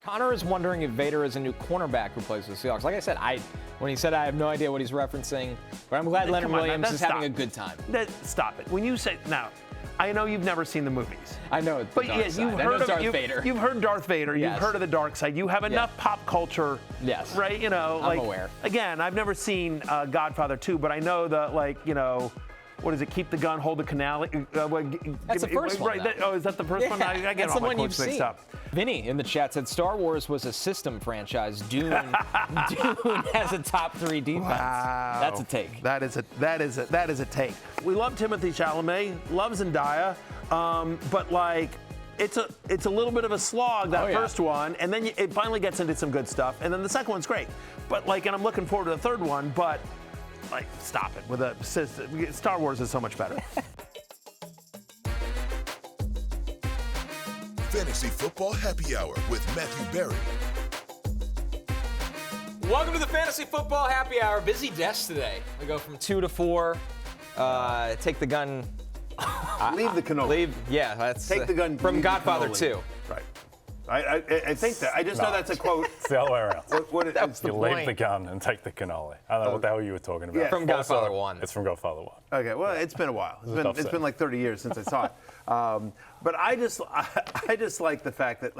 Connor is wondering if Vader is a new cornerback who plays with the Seahawks. Like I said, when he said I have no idea what he's referencing, but I'm glad Leonard Williams is having a good time. Stop it. When you say, now, I know you've never seen the movies. I know it's the dark side. You've heard of Darth Vader. You've heard Darth Vader. Yes. You've heard of the dark side. You have enough pop culture. Yes. Right? I'm aware. Again, I've never seen Godfather 2, but I know what is it? Keep the gun, hold the canal. That's the first one. Right. Is that the first one? I get all my quotes mixed up. Vinny in the chat said Star Wars was a system franchise. Dune has a top 3 defense. Wow. That's a take. That is a take. We love Timothée Chalamet, love Zendaya, but it's a little bit of a slog, that first one, and then it finally gets into some good stuff, and then the second one's great. But and I'm looking forward to the third one, but stop it. With Star Wars is so much better. Fantasy Football Happy Hour with Matthew Berry. Welcome to the Fantasy Football Happy Hour. Busy desk today. We go from 2 to 4. Take the gun. Leave the cannoli. Take the gun. From Godfather 2. Right. I think that. I just know that's a quote. It's the other way around. That's you leave the gun and take the cannoli. I don't know what the hell you were talking about. Yeah. From Godfather 1. It's from Godfather 1. Okay, well, it's been a while. It's been like 30 years since I saw it. But I just like the fact that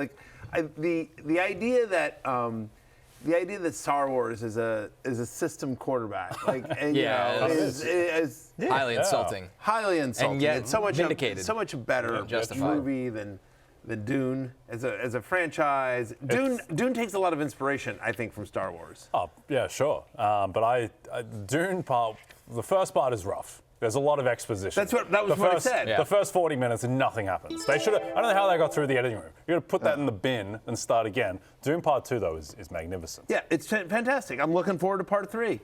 the idea that Star Wars is a system quarterback is highly insulting. Highly insulting. And yet it's so much vindicated. So much better movie than Dune as a franchise. Dune takes a lot of inspiration, I think, from Star Wars. Oh, yeah, sure. But Dune part, the first part is rough. There's a lot of exposition. That was what I said. The first 40 minutes and nothing happens. They should have. I don't know how they got through the editing room. You got to put that in the bin and start again. Dune Part 2 though is magnificent. Yeah, it's fantastic. I'm looking forward to Part 3.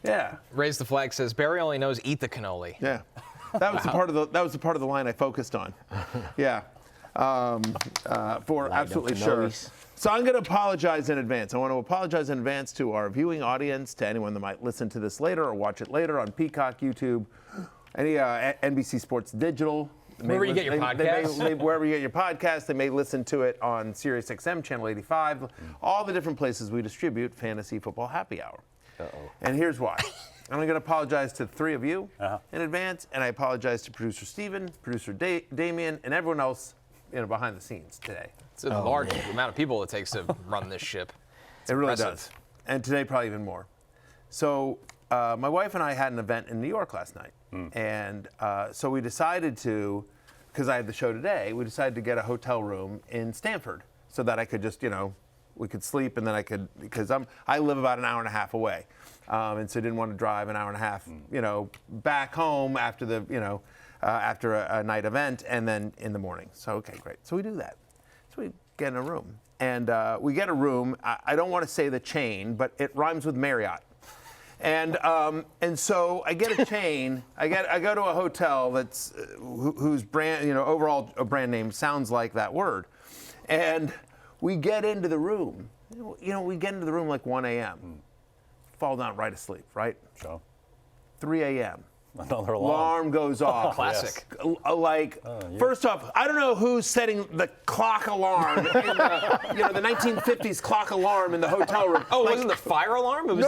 Yeah. Raise the Flag says Barry only knows eat the cannoli. Yeah. That was the part of the line I focused on. Yeah. For absolutely sure. So I'm going to apologize in advance. I want to apologize in advance to our viewing audience, to anyone that might listen to this later or watch it later on Peacock, YouTube, any NBC Sports Digital. Wherever you get your podcasts. Wherever you get your podcast. They may listen to it on SiriusXM, Channel 85, all the different places we distribute Fantasy Football Happy Hour. And here's why. I'm going to apologize to the 3 of you in advance, and I apologize to producer Steven, producer Damien, and everyone else behind the scenes today. It's a large amount of people it takes to run this ship. It really does. And today, probably even more. So my wife and I had an event in New York last night. And so we decided to, because I had the show today, we decided to get a hotel room in Stamford so that I could just, we could sleep and then I could, because I live about an hour and a half away. And so I didn't want to drive an hour and a half, back home after the, after a night event and then in the morning. So, okay, great. So we do that. So we get in a room. And we get a room, I don't want to say the chain, but it rhymes with Marriott. And so I get a chain. I go to a hotel that's whose brand, overall a brand name sounds like that word. And we get into the room. We get into the room like 1 a.m. Fall down right asleep, right? Sure. 3 a.m. Another alarm goes off. Classic. First off, I don't know who's setting the clock alarm in the 1950s clock alarm in the hotel room. Oh, it wasn't the fire alarm? It was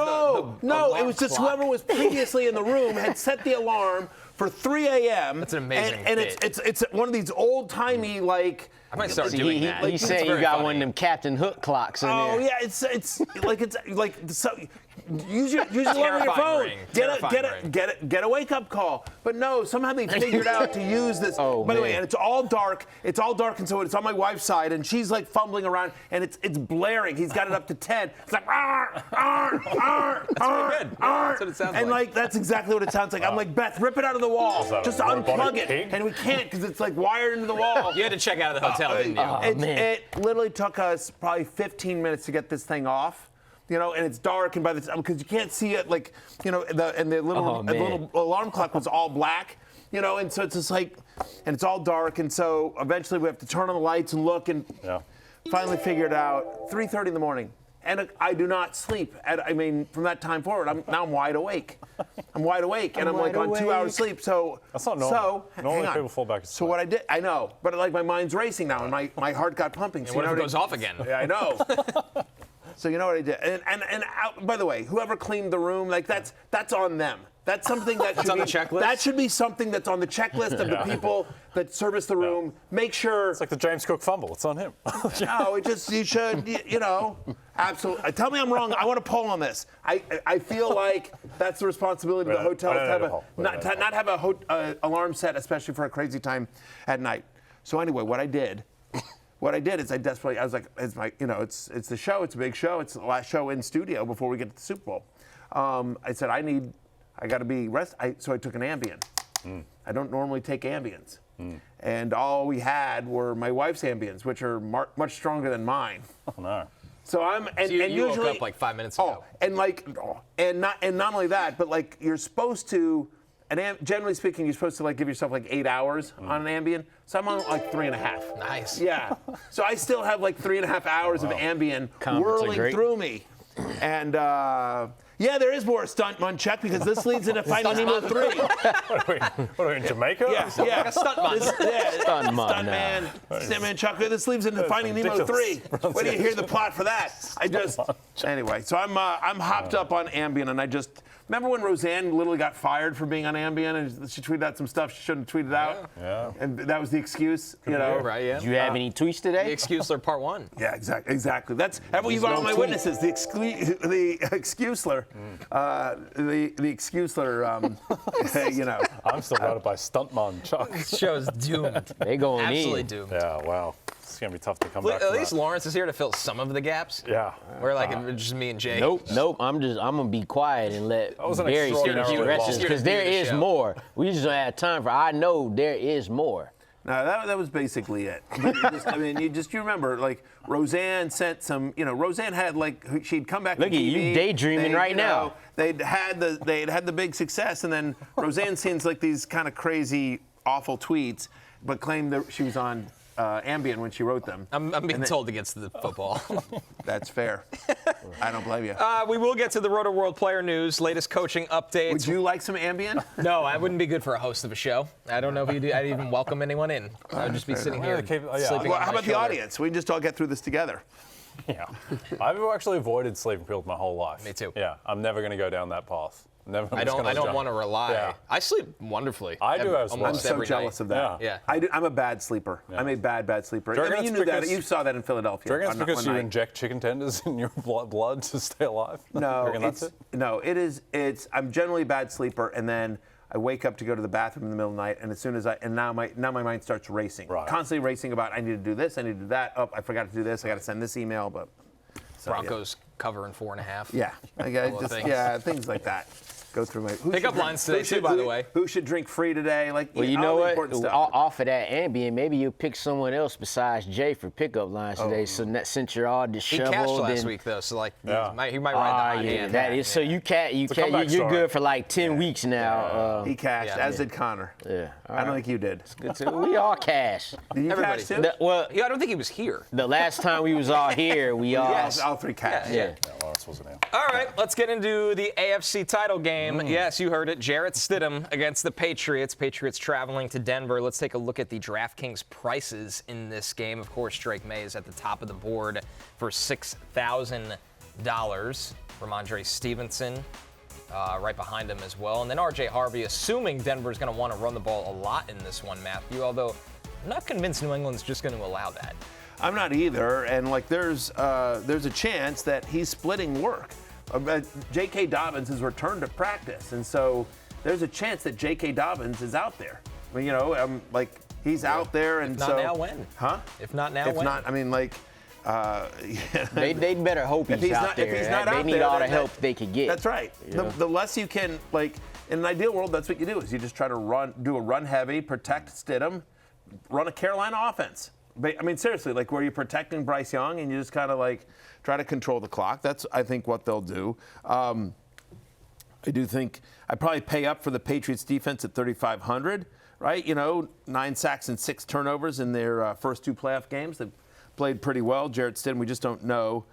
no, it was just clock. whoever was previously in the room had set the alarm for 3 a.m. That's an amazing And it's one of these old-timey, I might start doing that. He's saying you got one of them Captain Hook clocks in there. Oh yeah, it's use your alarm on your phone. Get a wake-up call. But no, somehow they figured out to use this. By the way, and it's all dark. It's all dark, and so it's on my wife's side, and she's like fumbling around, and it's blaring. He's got it up to 10. It's like That's pretty good. That's what it sounds and like. that's exactly what it sounds like. I'm like, Beth, rip it out of the wall. Just unplug it, and we can't because it's like wired into the wall. You had to check out of the hotel, didn't you? It literally took us probably 15 minutes to get this thing off. And it's dark, and by the time, because you can't see it, the little alarm clock was all black, and so it's just like, and it's all dark, and so eventually we have to turn on the lights and look, and finally figured out 3:30 in the morning. And I do not sleep. From that time forward, I'm wide awake. I'm wide awake, and I'm like on 2 hours sleep. So that's not normal. Normally people fall back asleep. So what I did, I know, but like my mind's racing now, and my heart got pumping. And what if it goes off again? Yeah, I know. So you know what I did, and by the way, whoever cleaned the room, like that's on them. That's something that should on be the checklist? That should be something that's on the checklist of the people that service the room. Make sure. It's like the James Cook fumble. It's on him. No, you should, absolutely. Tell me I'm wrong. I want to poll on this. I feel like that's the responsibility of the hotel to not have a alarm set, especially for a crazy time at night. So anyway, what I did is I was like, it's the show. It's a big show. It's the last show in studio before we get to the Super Bowl. I said I got to be rested. So I took an Ambien. I don't normally take Ambiens. And all we had were my wife's Ambiens, which are much stronger than mine. Oh, no. So you usually woke up like 5 minutes ago. And not only that, but like you're supposed to, and generally speaking, you're supposed to like give yourself like 8 hours on an Ambien. So I'm on like 3.5. Nice. Yeah. So I still have like 3.5 hours of Ambien whirling through me. And yeah, there is more stuntman Chuck because this leads into Finding Nemo 3. What are we in Jamaica? Yeah. Like a stuntman. Stuntman Chuck. This leads into Finding Nemo 3. Wait till you hear the plot for that. Anyway, so I'm hopped up on Ambien, and I just remember when Roseanne literally got fired for being on Ambien, and she tweeted out some stuff she shouldn't have tweeted out. Yeah. And that was the excuse, Right, yeah. Did you have any tweets today? The Excuser Part 1. Yeah, That's what you've got all my witnesses. The Excuser. The Excuser. I'm still routed by Stuntman Chuck. This show's doomed. They going Absolutely in. doomed. Yeah, wow. It's going to be tough to come back At from least that. Lawrence is here to fill some of the gaps. Yeah. Where like it's just me and Jay. Nope. I'm gonna be quiet and let was an Barry speak extraordinarily the rest long- because there is more. We just don't have time for. I know there is more. No, that was basically it. But you remember, like, Roseanne sent some, Roseanne had, like, she'd come back Look to at TV. you daydreaming right now. They'd had the big success, and then Roseanne sends, like, these kind of crazy, awful tweets, but claimed that she was on Ambien when she wrote them. I'm being told against the football. That's fair. I don't blame you. We will get to the Rotoworld Player news, latest coaching updates. Would you like some Ambien? No, I wouldn't be good for a host of a show. I don't know if I'd even welcome anyone in. I would just be sitting here sleeping Well, on how my about the shoulder. audience? We can just all get through this together. Yeah. I've actually avoided sleeping pills my whole life. Me too. Yeah. I'm never going to go down that path. I don't want to rely. Yeah. I sleep wonderfully. I do as well. I'm so every jealous night. of that. Yeah. I'm a bad sleeper. Yeah. I'm a bad sleeper. Do you reckon You it's knew that. because- You saw that in Philadelphia. Do you reckon it's because you one night. inject chicken tenders in your blood to stay alive? No, You reckon that's it? It's. I'm generally a bad sleeper, and then I wake up to go to the bathroom in the middle of the night, and as soon as now my mind starts racing, Right. constantly racing about I need to do this, I need to do that. Oh, I forgot to do this. I got to send this email, but. So, Broncos cover in 4.5. Yeah, things like that. Go through my Pickup lines today too, by the way. Who should drink free today? Like, Well, you all know the what? important stuff. Off of that Ambien, maybe you'll pick someone else besides Jay for pickup lines today. So since you're all He disheveled, cashed last and week though, so like Yeah. he might ride the hot hand. that is. So you comeback you're story. good for like 10 weeks now. He cashed, Yeah. as did Connor. Yeah. I don't think you did. We all cash. Did you Everybody. cash too? Well, I don't think he was here. the last time we was all here, we all. Yes, all three cashed. Yeah. Yeah, Lawrence wasn't in. All right, let's get into the AFC title game. Yes, you heard it. Jarrett Stidham against the Patriots. Patriots traveling to Denver. Let's take a look at the DraftKings prices in this game. Of course, Drake May is at the top of the board for $6,000. Ramondre Stevenson right behind him as well. And then R.J. Harvey, assuming Denver's going to want to run the ball a lot in this one, Matthew, although I'm not convinced New England's just going to allow that. I'm not either, and like there's a chance that he's splitting work. J.K. Dobbins has returned to practice, and so there's a chance that J.K. Dobbins is out there. I mean, like he's out there, and If not so now, when? Huh? If not now, If when? not, I mean, like. They better hope he's out there. If he's not they out need there, all the then help they could get. That's right. Yeah. The less you can, like, in an ideal world, that's what you do, is you just try to do a run heavy, protect Stidham, run a Carolina offense. I mean, seriously, like where you're protecting Bryce Young and you just kind of like try to control the clock. That's, I think, what they'll do. I do think I'd probably pay up for the Patriots defense at 3,500, right? 9 sacks and 6 turnovers in their first 2 playoff games. They've played pretty well. Jarrett Stidham, we just don't know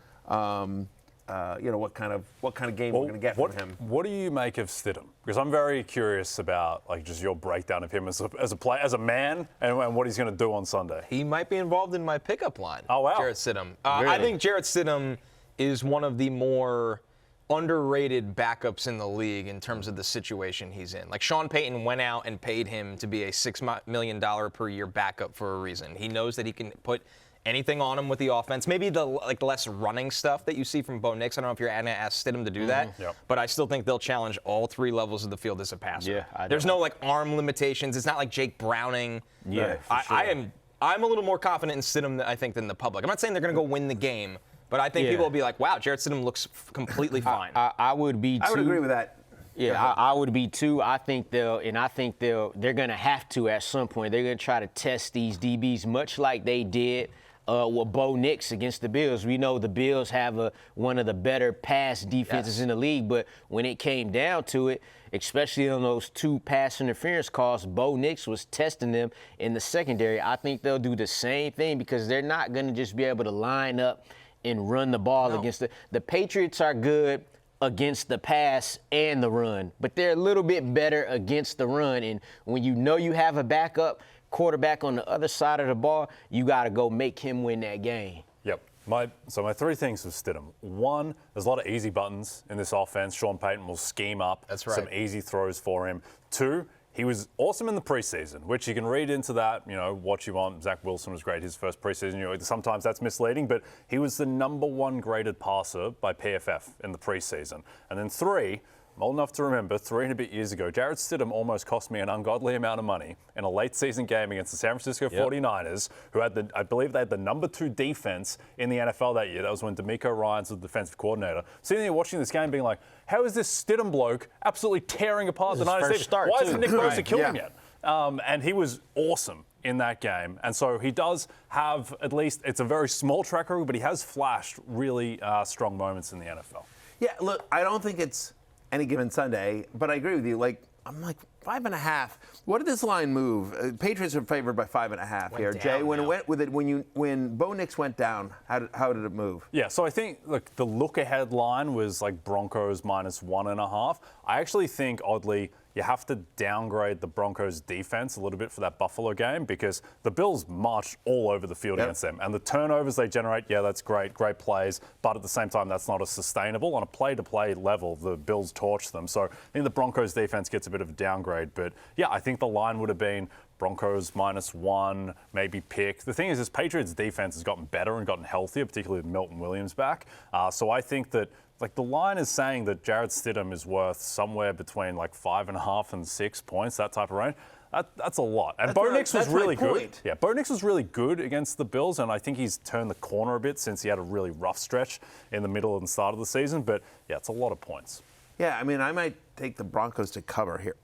what kind of game we're going to get from him. What do you make of Stidham? Because I'm very curious about just your breakdown of him as a player, as a man, and what he's going to do on Sunday. He might be involved in my pickup line. Oh, wow. Jarrett Stidham. Really? I think Jarrett Stidham is one of the more underrated backups in the league in terms of the situation he's in. Like Sean Payton went out and paid him to be a $6 million per year backup for a reason. He knows that he can put anything on him with the offense. Maybe the less running stuff that you see from Bo Nix. I don't know if you're going to ask Stidham to do that, but I still think they'll challenge all three levels of the field as a passer. Yeah, there's no arm limitations. It's not like Jake Browning. Yeah, I'm a little more confident in Stidham, I think, than the public. I'm not saying they're going to go win the game, but I think people will be like, wow, Jarrett Stidham looks completely fine. I would be too. I would agree with that. Yeah, I would be too. I think they're going to have to at some point. They're going to try to test these DBs much like they did with Bo Nix against the Bills. We know the Bills have one of the better pass defenses in the league, but when it came down to it, especially on those 2 pass interference calls, Bo Nix was testing them in the secondary. I think they'll do the same thing because they're not going to just be able to line up and run the ball against the Patriots are good against the pass and the run, but they're a little bit better against the run. And when you know you have a backup quarterback on the other side of the ball, you got to go make him win that game. Yep. My 3 things with Stidham. 1, there's a lot of easy buttons in this offense. Sean Payton will scheme up some easy throws for him. 2, he was awesome in the preseason, which you can read into that, what you want. Zach Wilson was great his first preseason. Sometimes that's misleading, but he was the number 1 graded passer by PFF in the preseason. And then 3, I'm old enough to remember 3 and a bit years ago, Jarrett Stidham almost cost me an ungodly amount of money in a late season game against the San Francisco 49ers, who had I believe they had the number 2 defense in the NFL that year. That was when DeMeco Ryans was the defensive coordinator. Sitting there watching this game being like, how is this Stidham bloke absolutely tearing apart the Niners defense? Why isn't Nick Bosa killing him yet? And he was awesome in that game. And so he does have, at least, it's a very small track record, but he has flashed really strong moments in the NFL. Yeah, look, I don't think it's any given Sunday, but I agree with you. I'm like 5.5. What did this line move? Patriots are favored by 5.5 here. Jay, when it went with it, when Bo Nix went down, how did it move? Yeah, so I think the look ahead line was Broncos minus 1.5. I actually think oddly you have to downgrade the Broncos defense a little bit for that Buffalo game because the Bills marched all over the field against them. And the turnovers they generate, that's great plays. But at the same time, that's not as sustainable. On a play-to-play level, the Bills torch them. So I think the Broncos defense gets a bit of a downgrade. But I think the line would have been Broncos minus 1, maybe pick. The thing is, this Patriots defense has gotten better and gotten healthier, particularly with Milton Williams back. So I think that the line is saying that Jarrett Stidham is worth somewhere between 5.5 and 6 points, that type of range. That's a lot. And Bo Nix was really good. Yeah, Bo Nix was really good against the Bills, and I think he's turned the corner a bit since he had a really rough stretch in the middle and start of the season. But it's a lot of points. Yeah, I mean, I might take the Broncos to cover here.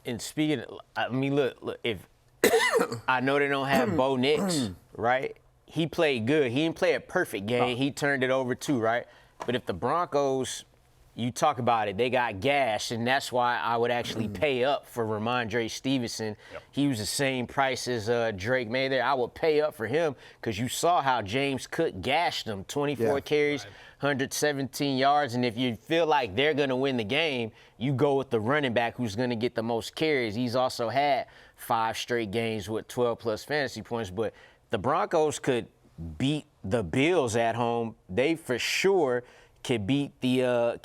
And speaking, look, if I know they don't have Bo Nix, right? He played good. He didn't play a perfect game. He turned it over too, right? But if the Broncos, you talk about it, they got gashed, and that's why I would actually pay up for Ramondre Stevenson. He was the same price as Drake May there. I would pay up for him because you saw how James Cook gashed him, 24 carries, 117 yards. And if you feel like they're going to win the game, you go with the running back who's going to get the most carries. He's also had 5 straight games with 12-plus fantasy points. But the Broncos could beat the Bills at home. They for sure could beat the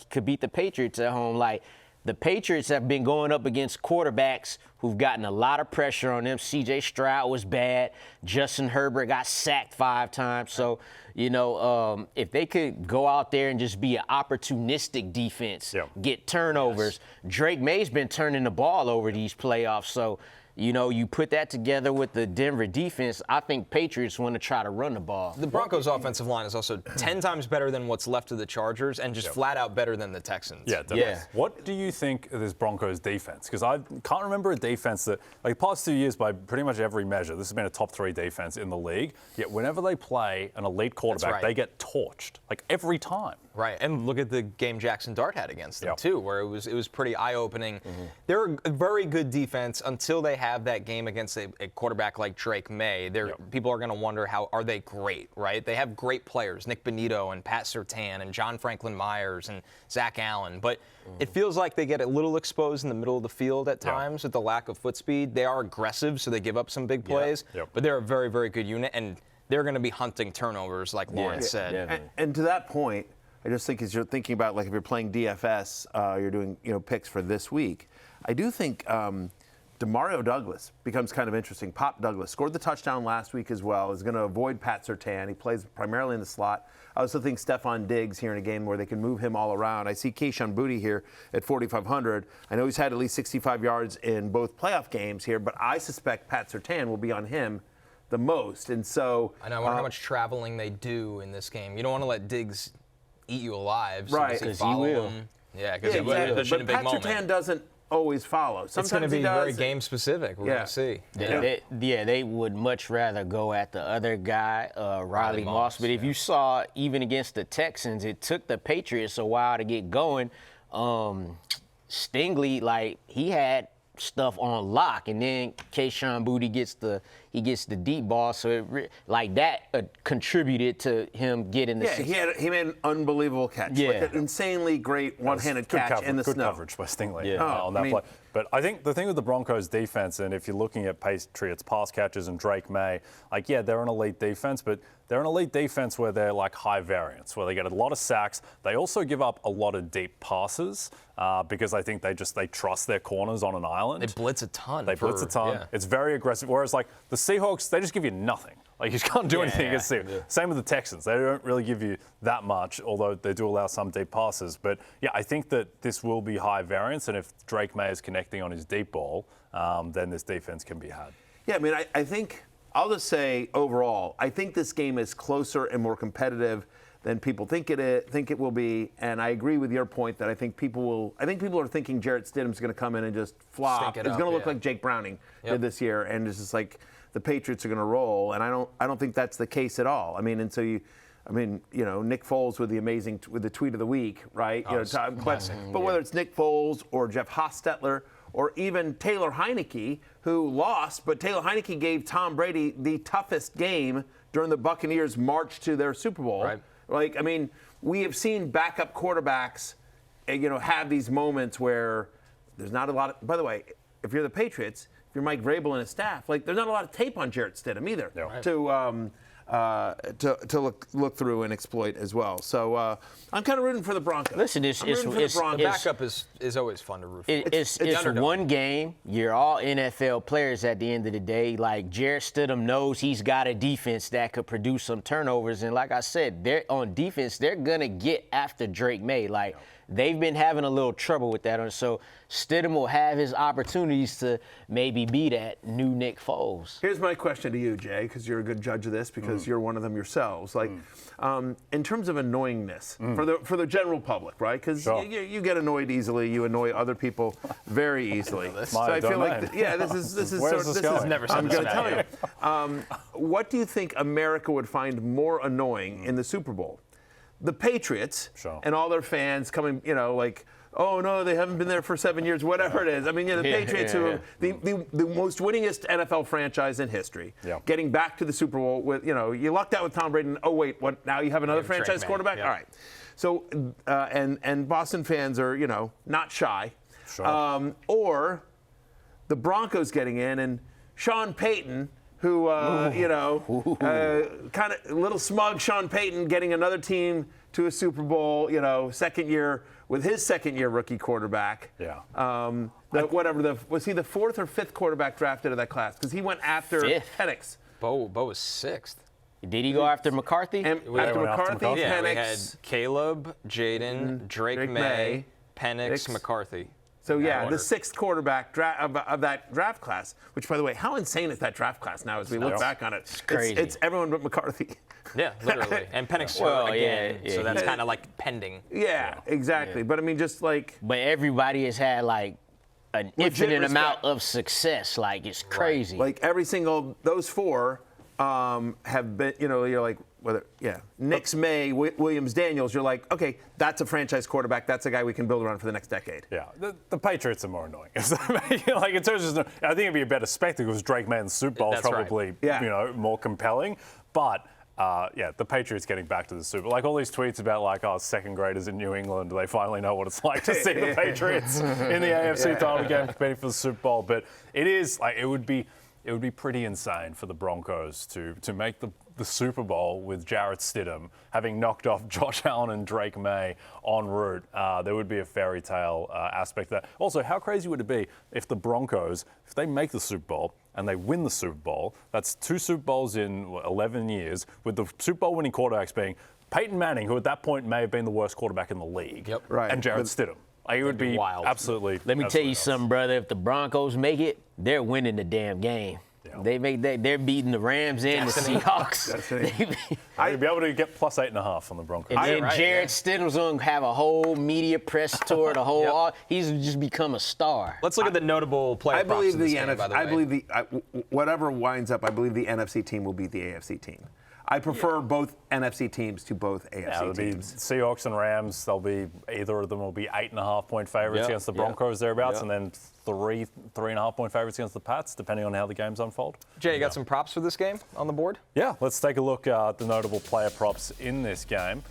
Patriots at home. The Patriots have been going up against quarterbacks who've gotten a lot of pressure on them. C.J. Stroud was bad. Justin Herbert got sacked 5 times. So, if they could go out there and just be an opportunistic defense, get turnovers. Drake May's been turning the ball over these playoffs. So, you put that together with the Denver defense, I think Patriots want to try to run the ball. The Broncos' offensive line is also 10 times better than what's left of the Chargers and just flat out better than the Texans. Yeah, definitely. Yeah. What do you think of this Broncos defense? Because I can't remember a defense that, the past 2 years, by pretty much every measure, this has been a top 3 defense in the league. Yet whenever they play an elite quarterback, they get torched, every time. Right, and look at the game Jackson Dart had against them too, where it was pretty eye-opening. They're a very good defense until they have that game against a quarterback like Drake May. People are going to wonder, how are they great, right? They have great players, Nick Bonito and Pat Surtain and John Franklin Myers and Zach Allen, but it feels like they get a little exposed in the middle of the field at times with the lack of foot speed. They are aggressive, so they give up some big plays, but they're a very, very good unit, and they're going to be hunting turnovers, like Lawrence said. And to that point, I just think as you're thinking about, like, if you're playing DFS, you're doing picks for this week. I do think Demario Douglas becomes kind of interesting. Pop Douglas scored the touchdown last week as well. Is going to avoid Pat Surtain. He plays primarily in the slot. I also think Stephon Diggs here in a game where they can move him all around. I see Kayshon Boutte here at 4,500. I know he's had at least 65 yards in both playoff games here, but I suspect Pat Surtain will be on him the most. And so I wonder how much traveling they do in this game. You don't want to let Diggs eat you alive, so right? Because he will. Yeah, because he will. But Pat Surtain doesn't always follow. Sometimes it's going to be he does. Very game specific. We're going to see. They would much rather go at the other guy, Riley Moss. But if you saw, even against the Texans, it took the Patriots a while to get going. Stingley, like, he had stuff on lock, and then Kayshon Boutte gets the deep ball, so that contributed to him getting the. Yeah, he made an unbelievable catch. Yeah, like an insanely great one-handed catch in the good snow. Good coverage by Stingley on that play. But I think the thing with the Broncos defense, and if you're looking at Patriots pass catchers and Drake May, they're an elite defense, but they're an elite defense where they're like high variance, where they get a lot of sacks. They also give up a lot of deep passes because I think they trust their corners on an island. They blitz a ton. Yeah. It's very aggressive. Whereas like the Seahawks, they just give you nothing. Like, you just can't do anything against the Seahawks. Same with the Texans. They don't really give you that much, although they do allow some deep passes. But, yeah, I think that this will be high variance, and if Drake May is connecting on his deep ball, then this defense can be had. Yeah, I mean, I think I'll just say overall, I think this game is closer and more competitive than people think it will be. And I agree with your point that I think people are thinking Jarrett Stidham's going to come in and just flop. It's going to look like Jake Browning did this year, and it's just like the Patriots are going to roll, and I don't think that's the case at all. I mean, and so Nick Foles with the tweet of the week, right? But whether it's Nick Foles or Jeff Hostetler or even Taylor Heineke, who lost, but Taylor Heineke gave Tom Brady the toughest game during the Buccaneers' march to their Super Bowl. Right. Like, I mean, we have seen backup quarterbacks, have these moments where there's not a lot of. By the way, if you're the Patriots, if you're Mike Vrabel and his staff, like, there's not a lot of tape on Jarrett Stidham either to look through and exploit as well. So I'm kind of rooting for the Broncos. Listen, backup is always fun to root for. It's one game. You're all NFL players at the end of the day. Like, Jarrett Stidham knows he's got a defense that could produce some turnovers, and like I said, they're on defense. They're gonna get after Drake May. Like, they've been having a little trouble with that. So Stidham will have his opportunities to maybe be that new Nick Foles. Here's my question to you, Jay, because you're a good judge of this, because you're one of them yourselves. Like, in terms of annoyingness for the general public, right? Because you get annoyed easily. You annoy other people very easily. So I feel like, this is never. I'm going to tell you. What do you think America would find more annoying in the Super Bowl? The Patriots and all their fans coming, oh no, they haven't been there for 7 years, whatever it is. I mean, the Patriots, who are the most winningest NFL franchise in Boston getting back to the Super Bowl with, you lucked out with Tom Brady. And, oh wait, what? Now you have another franchise quarterback? Yeah. All right. So and Boston fans are, not shy. Sure. Or the Broncos getting in and Sean Payton, who, kind of little smug Sean Payton getting another team to a Super Bowl, second year with his second-year rookie quarterback. Yeah. Was he the fourth or fifth quarterback drafted of that class? Because he went after Penix. Bo was sixth. Did he go after McCarthy? After McCarthy, yeah, Penix. we had Caleb, Jaden, Drake May, Penix, McCarthy. So, the sixth quarterback of that draft class, which, by the way, how insane is that draft class now as we look back on it? It's crazy. It's everyone but McCarthy. Yeah, literally. And Penix again, so that's kind of like pending. Yeah, exactly. Yeah. But, I mean, just like... But everybody has had, like, an infinite amount of success. Like, it's crazy. Like, every single... Those four have been, you're like, Nix, May, Williams, Daniels, you're like, okay, that's a franchise quarterback. That's a guy we can build around for the next decade. Yeah, the Patriots are more annoying. Like in terms of, I think it'd be a better spectacle because Drake May in the Super Bowl is probably, more compelling. But the Patriots getting back to the Super Bowl. Like all these tweets about second graders in New England, they finally know what it's like to see the Patriots in the AFC title game competing for the Super Bowl. But it is it would be pretty insane for the Broncos to make the Super Bowl with Jarrett Stidham having knocked off Josh Allen and Drake May en route. There would be a fairy tale aspect there. Also, how crazy would it be if the Broncos, if they make the Super Bowl and they win the Super Bowl? That's 2 Super Bowls in 11 years, with the Super Bowl winning quarterbacks being Peyton Manning, who at that point may have been the worst quarterback in the league, and Jarrett Stidham. It would be wild. Absolutely. Let me tell you something, brother. If the Broncos make it, they're winning the damn game. Yeah. They're beating the Rams and the Seahawks. I'd be able to get plus 8.5 on the Broncos. And then Jarrett Stidham's going to have a whole media press tour, he's just become a star. Let's look at the notable player props in this game, by the way. I believe whatever winds up, I believe the NFC team will beat the AFC team. I prefer both NFC teams to both AFC teams. Seahawks and Rams, either of them will be 8.5-point favorites against the Broncos thereabouts, and then 3.5-point favorites against the Pats, depending on how the games unfold. Jay, you got some props for this game on the board? Yeah, let's take a look at the notable player props in this game.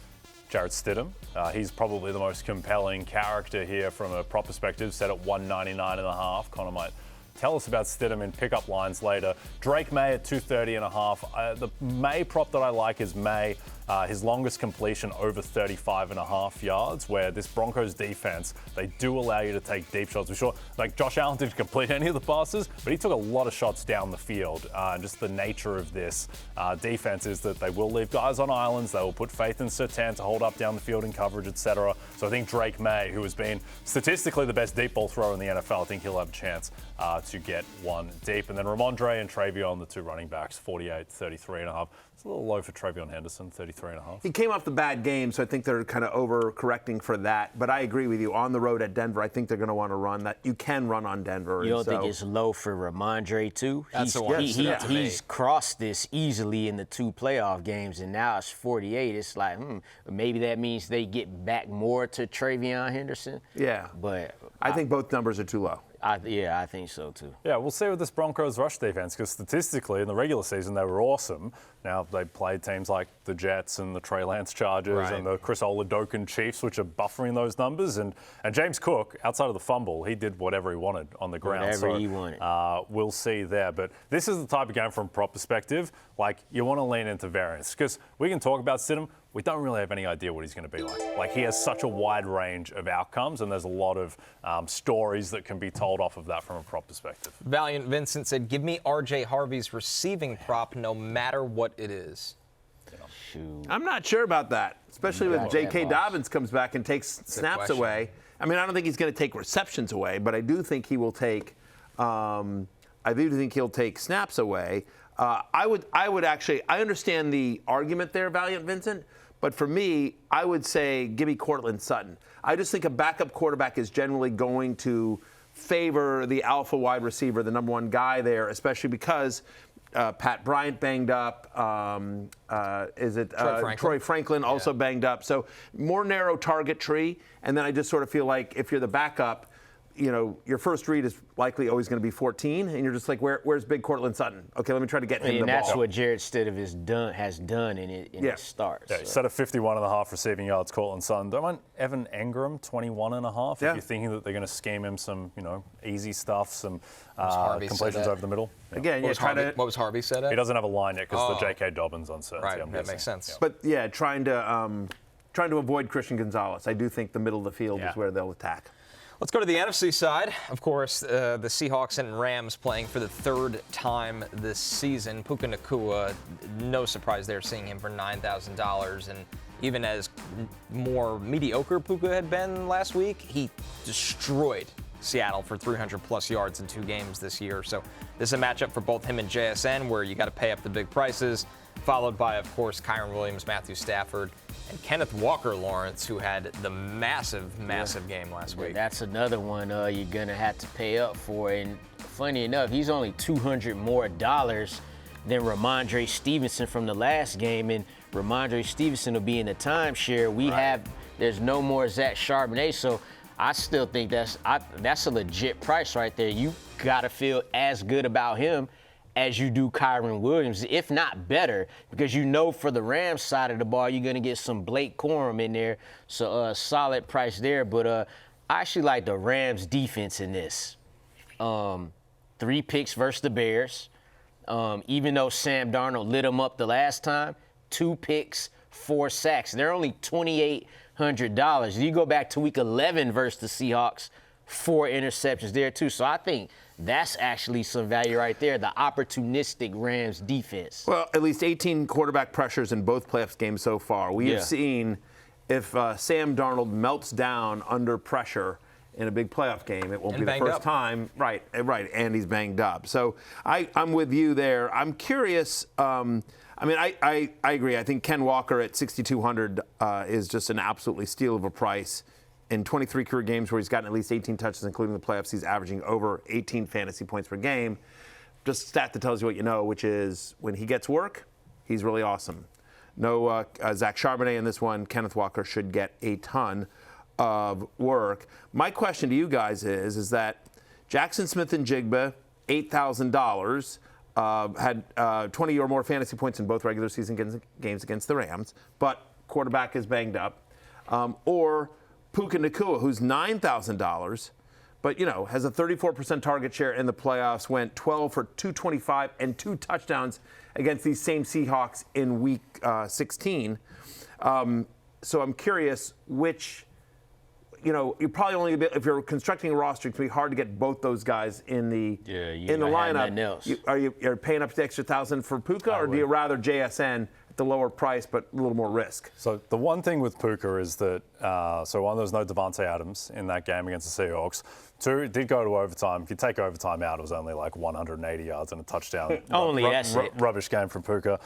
Jarrett Stidham, he's probably the most compelling character here from a prop perspective, set at 199.5. Connor might tell us about Stidham in pickup lines later. Drake May at 230.5. The May prop that I like is May. His longest completion over 35.5 yards, where this Broncos defense, they do allow you to take deep shots. We're sure, Josh Allen didn't complete any of the passes, but he took a lot of shots down the field. And just the nature of this defense is that they will leave guys on islands. They will put faith in Surtain to hold up down the field in coverage, etc. So I think Drake May, who has been statistically the best deep ball thrower in the NFL, I think he'll have a chance to get one deep. And then Ramondre and Travion, the 2 running backs, 48, 33.5. It's a little low for Travion Henderson, 33.5. He came off the bad game, so I think they're kind of overcorrecting for that. But I agree with you. On the road at Denver, I think they're going to want to run that. You can run on Denver. You don't think it's low for Ramondre, too? That's the one. He's crossed this easily in the 2 playoff games, and now it's 48. It's like, maybe that means they get back more to Travion Henderson. Yeah. But I think both numbers are too low. I think so, too. Yeah, we'll see with this Broncos rush defense, because statistically in the regular season they were awesome. Now they played teams like the Jets and the Trey Lance Chargers and the Chris Oladokin Chiefs, which are buffering those numbers. And James Cook, outside of the fumble, he did whatever he wanted on the ground. Whatever he wanted. We'll see there. But this is the type of game from a prop perspective, you want to lean into variance, because we can talk about Stidham. We don't really have any idea what he's going to be like. He has such a wide range of outcomes, and there's a lot of stories that can be told off of that from a prop perspective. Valiant Vincent said, give me R.J. Harvey's receiving prop no matter what it is. Shoot. I'm not sure about that, especially with J.K. Dobbins comes back and takes snaps away. I mean, I don't think he's going to take receptions away, but I do think he will take he'll take snaps away. I would actually, I understand the argument there, Valiant Vincent, but for me, I would say give me Cortland Sutton. I just think a backup quarterback is generally going to favor the alpha wide receiver, the number 1 guy there, especially because Pat Bryant banged up. Troy Franklin also banged up. So more narrow target tree, and then I just sort of feel like if you're the backup, your first read is likely always going to be 14, and you're just like, where's big Cortland Sutton? Okay, let me try to get him the ball. And that's what Jarrett Stidham has done in his start. Yeah, set at 51.5 receiving yards, Cortland Sutton. Don't mind Evan Engram, 21.5. If you're thinking that they're going to scheme him some, easy stuff, some completions over the middle. Yeah. Again, what was Harvey said at? He doesn't have a line yet because of the J.K. Dobbins uncertainty. Right, that makes sense. Yeah. But trying to avoid Christian Gonzalez. I do think the middle of the field is where they'll attack. Let's go to the NFC side. Of course, the Seahawks and Rams playing for the 3rd time this season. Puka Nacua, no surprise there seeing him for $9,000. And even as more mediocre Puka had been last week, he destroyed Seattle for 300-plus yards in 2 games this year. So this is a matchup for both him and JSN where you got to pay up the big prices, followed by, of course, Kyren Williams, Matthew Stafford, and Kenneth Walker-Lawrence, who had the massive game last week. That's another one you're going to have to pay up for. And funny enough, he's only $200 more than Ramondre Stevenson from the last game, and Ramondre Stevenson will be in the timeshare. There's no more Zach Charbonnet, so I still think that's a legit price right there. You got to feel as good about him as you do Kyren Williams, if not better, because you know for the Rams side of the ball, you're going to get some Blake Corum in there, so solid price there. But I actually like the Rams defense in this. 3 picks versus the Bears. Even though Sam Darnold lit them up the last time, 2 picks, 4 sacks. They're only $2,800. You go back to week 11 versus the Seahawks, 4 interceptions there too. So I think that's actually some value right there, the opportunistic Rams defense. Well, at least 18 quarterback pressures in both playoffs games so far. We have seen if Sam Darnold melts down under pressure in a big playoff game, it won't be the first time. Right, and he's banged up. So I'm with you there. I'm curious. I agree. I think Ken Walker at 6,200 is just an absolutely steal of a price. In 23 career games where he's gotten at least 18 touches, including the playoffs, he's averaging over 18 fantasy points per game. Just a stat that tells you what you know, which is when he gets work, he's really awesome. No Zach Charbonnet in this one. Kenneth Walker should get a ton of work. My question to you guys is that Jackson Smith and Jigba, $8,000, had 20 or more fantasy points in both regular season games against the Rams, but quarterback is banged up. Or Puka Nacua, who's $9,000, but has a 34% target share in the playoffs, went 12 for 225 and 2 touchdowns against these same Seahawks in week 16. So I'm curious which, you're probably only if you're constructing a roster, it's going to be hard to get both those guys in the lineup. Are you paying up the extra $1,000 for Puka, or do you rather JSN at the lower price but a little more risk? So the one thing with Puka is that one, there's no Davante Adams in that game against the Seahawks. 2, it did go to overtime. If you take overtime out, it was only like 180 yards and a touchdown. Rubbish game from Puka.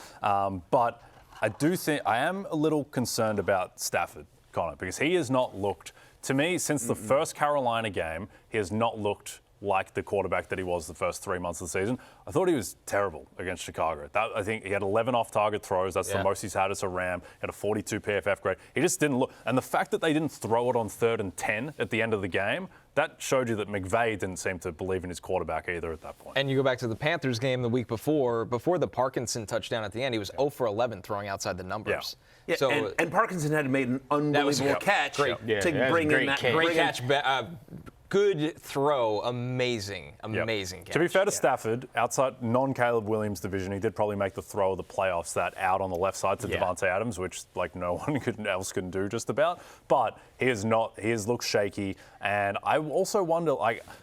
But I am a little concerned about Stafford, Connor, because he has not looked, to me, since the first Carolina game, he has not looked like the quarterback that he was the first 3 months of the season. I thought he was terrible against Chicago. I think he had 11 off-target throws. That's the most he's had as a Ram. He had a 42 PFF grade. He just didn't look. And the fact that they didn't throw it on 3rd and 10 at the end of the game, that showed you that McVay didn't seem to believe in his quarterback either at that point. And you go back to the Panthers game the week before the Parkinson touchdown at the end, he was 0 for 11 throwing outside the numbers. Yeah, so, and Parkinson had made an unbelievable catch to bring in that great catch. Good throw, amazing catch. To be fair to Stafford, outside non-Caleb Williams division, he did probably make the throw of the playoffs that out on the left side to Davante Adams, which no one else can do just about. But he has looked shaky, and I also wonder,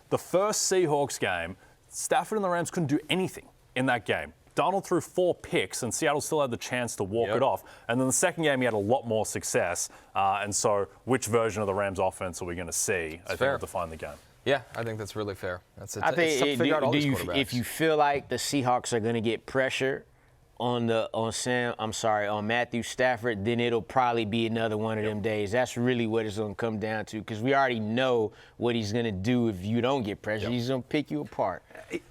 the first Seahawks game, Stafford and the Rams couldn't do anything in that game. Donald threw 4 picks, and Seattle still had the chance to walk it off. And then the second game, he had a lot more success. And so which version of the Rams offense are we going to see? I think will define the game. Yeah, I think that's really fair. I think if you feel like the Seahawks are going to get pressure on Matthew Stafford, then it'll probably be another one of them days. That's really what it's going to come down to, because we already know what he's going to do if you don't get pressure. He's going to pick you apart.